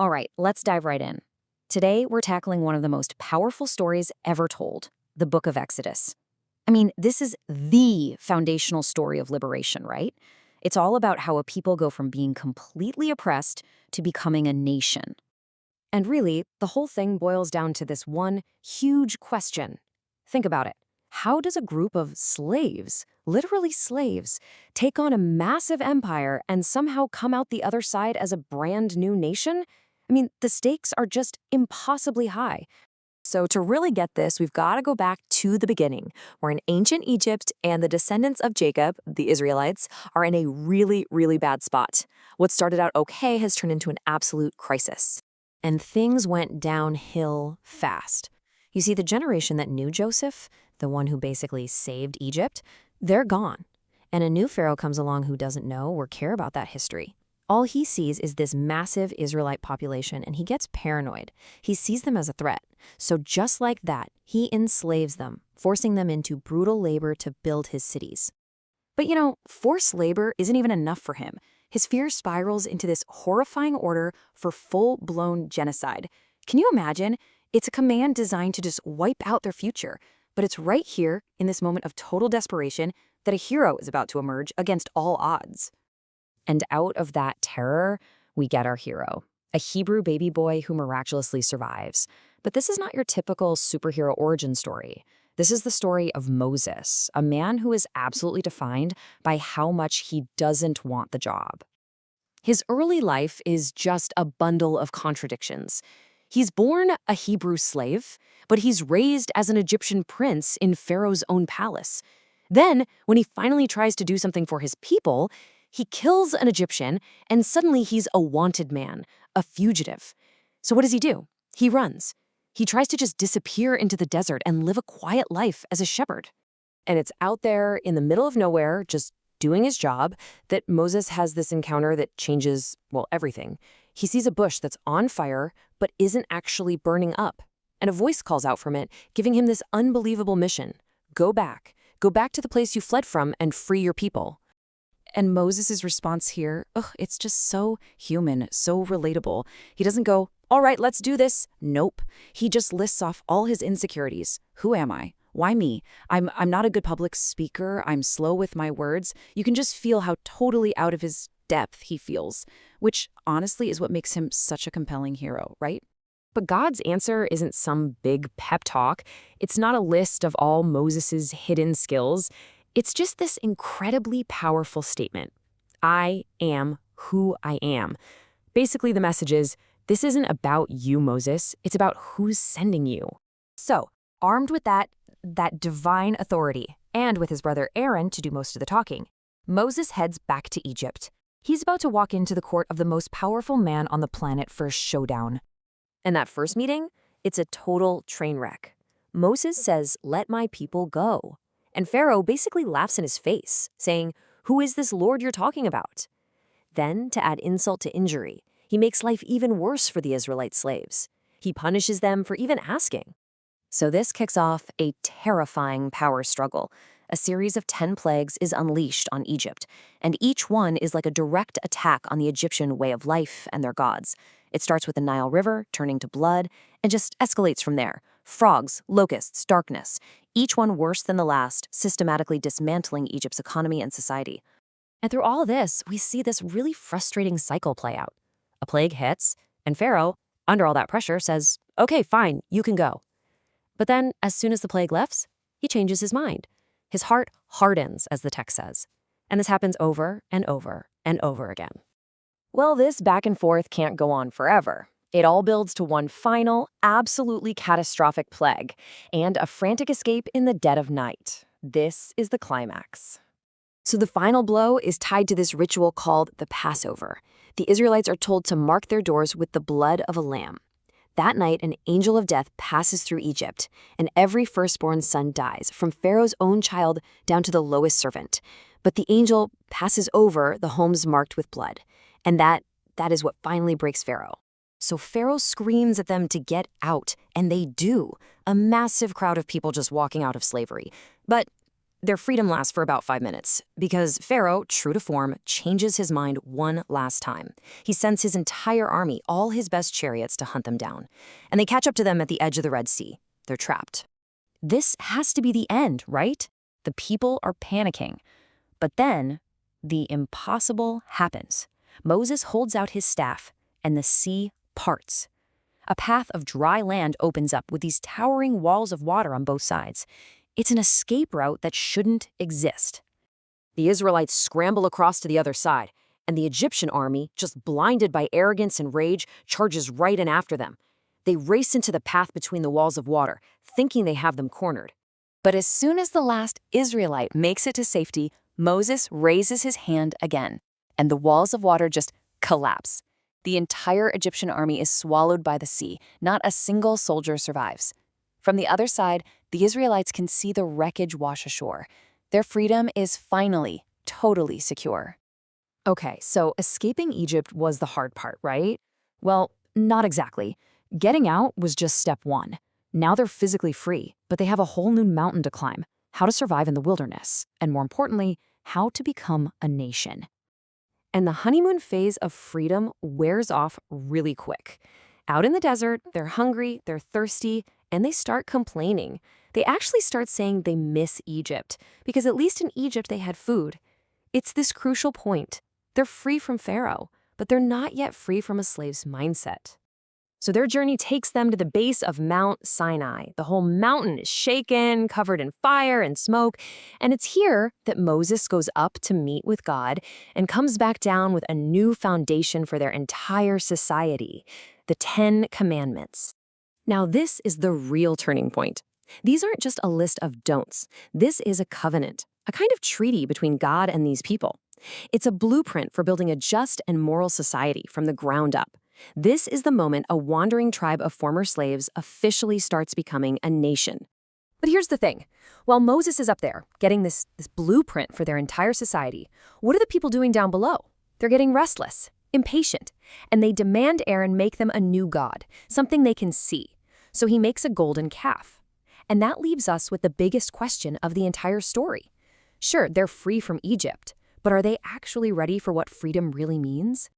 All right, let's dive right in. Today, we're tackling one of the most powerful stories ever told, the Book of Exodus. I mean, this is the foundational story of liberation, right? It's all about how a people go from being completely oppressed to becoming a nation. And really, the whole thing boils down to this one huge question. Think about it. How does a group of slaves, literally slaves, take on a massive empire and somehow come out the other side as a brand new nation? I mean, the stakes are just impossibly high. So to really get this, we've got to go back to the beginning. We're in ancient Egypt, and the descendants of Jacob, the Israelites, are in a really, really bad spot. What started out okay has turned into an absolute crisis. And things went downhill fast. You see, the generation that knew Joseph, the one who basically saved Egypt, they're gone. And a new pharaoh comes along who doesn't know or care about that history. All he sees is this massive Israelite population, and he gets paranoid. He sees them as a threat. So just like that, he enslaves them, forcing them into brutal labor to build his cities. But forced labor isn't even enough for him. His fear spirals into this horrifying order for full-blown genocide. Can you imagine? It's a command designed to just wipe out their future. But it's right here, in this moment of total desperation, that a hero is about to emerge against all odds. And out of that terror, we get our hero, a Hebrew baby boy who miraculously survives. But this is not your typical superhero origin story. This is the story of Moses, a man who is absolutely defined by how much he doesn't want the job. His early life is just a bundle of contradictions. He's born a Hebrew slave, but he's raised as an Egyptian prince in Pharaoh's own palace. Then, when he finally tries to do something for his people, he kills an Egyptian, and suddenly he's a wanted man, a fugitive. So what does he do? He runs. He tries to just disappear into the desert and live a quiet life as a shepherd. And it's out there in the middle of nowhere, just doing his job, that Moses has this encounter that changes, well, everything. He sees a bush that's on fire, but isn't actually burning up. And a voice calls out from it, giving him this unbelievable mission. Go back. Go back to the place you fled from and free your people. And Moses' response here, it's just so human, so relatable. He doesn't go, all right, let's do this. Nope. He just lists off all his insecurities. Who am I? Why me? I'm not a good public speaker. I'm slow with my words. You can just feel how totally out of his depth he feels, which honestly is what makes him such a compelling hero, right? But God's answer isn't some big pep talk. It's not a list of all Moses's hidden skills. It's just this incredibly powerful statement. I am who I am. Basically, the message is, this isn't about you, Moses. It's about who's sending you. So, armed with that divine authority, and with his brother Aaron to do most of the talking, Moses heads back to Egypt. He's about to walk into the court of the most powerful man on the planet for a showdown. And that first meeting, it's a total train wreck. Moses says, let my people go. And Pharaoh basically laughs in his face, saying, who is this Lord you're talking about? Then, to add insult to injury, he makes life even worse for the Israelite slaves. He punishes them for even asking. So this kicks off a terrifying power struggle. A series of 10 plagues is unleashed on Egypt, and each one is like a direct attack on the Egyptian way of life and their gods. It starts with the Nile River turning to blood and just escalates from there. Frogs, locusts, darkness, each one worse than the last, systematically dismantling Egypt's economy and society. And through all this, we see this really frustrating cycle play out. A plague hits, and Pharaoh, under all that pressure, says, okay, fine, you can go. But then, as soon as the plague lifts, he changes his mind. His heart hardens, as the text says. And this happens over and over and over again. Well, this back and forth can't go on forever. It all builds to one final, absolutely catastrophic plague, and a frantic escape in the dead of night. This is the climax. So the final blow is tied to this ritual called the Passover. The Israelites are told to mark their doors with the blood of a lamb. That night, an angel of death passes through Egypt, and every firstborn son dies, from Pharaoh's own child down to the lowest servant. But the angel passes over the homes marked with blood, and that is what finally breaks Pharaoh. So Pharaoh screams at them to get out, and they do. A massive crowd of people just walking out of slavery. But Their freedom lasts for about 5 minutes, because Pharaoh, true to form, changes his mind one last time. He sends his entire army, all his best chariots, to hunt them down. And they catch up to them at the edge of the Red Sea. They're trapped. This has to be the end, right? The people are panicking. But then, the impossible happens. Moses holds out his staff, and the sea parts. A path of dry land opens up with these towering walls of water on both sides. It's an escape route that shouldn't exist. The Israelites scramble across to the other side, and the Egyptian army, just blinded by arrogance and rage, charges right in after them. They race into the path between the walls of water, thinking they have them cornered. But as soon as the last Israelite makes it to safety, Moses raises his hand again, and the walls of water just collapse. The entire Egyptian army is swallowed by the sea. Not a single soldier survives. From the other side, the Israelites can see the wreckage wash ashore. Their freedom is finally totally secure. Okay, so escaping Egypt was the hard part, right? Well, not exactly. Getting out was just step one. Now they're physically free, but they have a whole new mountain to climb: how to survive in the wilderness, and more importantly, how to become a nation. And the honeymoon phase of freedom wears off really quick. Out in the desert, they're hungry, they're thirsty, and they start complaining. They actually start saying they miss Egypt, because at least in Egypt they had food. It's this crucial point. They're free from Pharaoh, but they're not yet free from a slave's mindset. So their journey takes them to the base of Mount Sinai. The whole mountain is shaken, covered in fire and smoke, and it's here that Moses goes up to meet with God and comes back down with a new foundation for their entire society: the 10 Commandments. Now, this is the real turning point. These aren't just a list of don'ts. This is a covenant, a kind of treaty between God and these people. It's a blueprint for building a just and moral society from the ground up. This is the moment a wandering tribe of former slaves officially starts becoming a nation. But here's the thing. While Moses is up there, getting this blueprint for their entire society, what are the people doing down below? They're getting restless, impatient, and they demand Aaron make them a new god, something they can see. So he makes a golden calf. And that leaves us with the biggest question of the entire story. Sure, they're free from Egypt, but are they actually ready for what freedom really means?